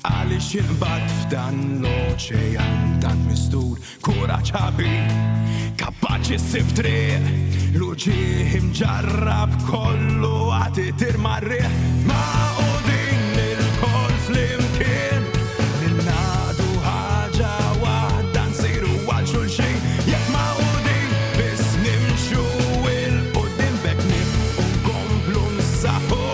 Għalix jinbad f'dan l-oċean tant mistur kuraġġ ħabib kapaċi ssib triq l-uġieħ imġarrab kollu għati tirmarriħ ma' u din il-kol flimkien ninnadu ħaġa waħda nsiru għal xulxin jekk ma' u din biss nimxu il-qudiem bekk nibqu nkomplu nsaħħu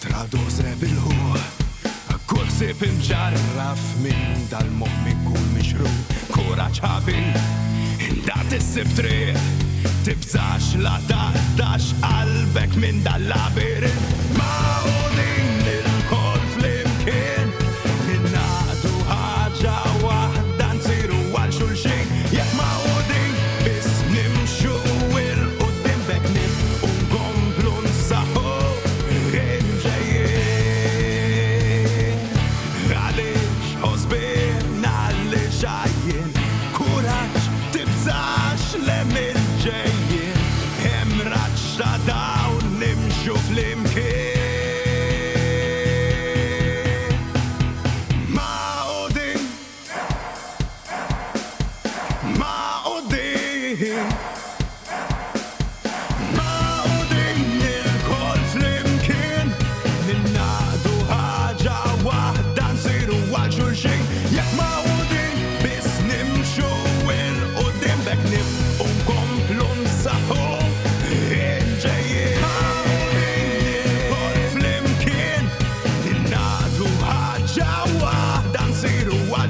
Trados rebilħu Kursib imġarraf minn dal-mommi kull mixru Kuraġġ ħabib Dat issib triq Tibżax la taqdax qalbek minn dal-labirint Ma' u din il-kol flimkien ninnaqdu ħaġa waħda nsiru għal xulxin Jekk ma' u din biss nimxu il-qudiem bekk nibqu nkomplu nsaħħu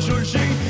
Xulxin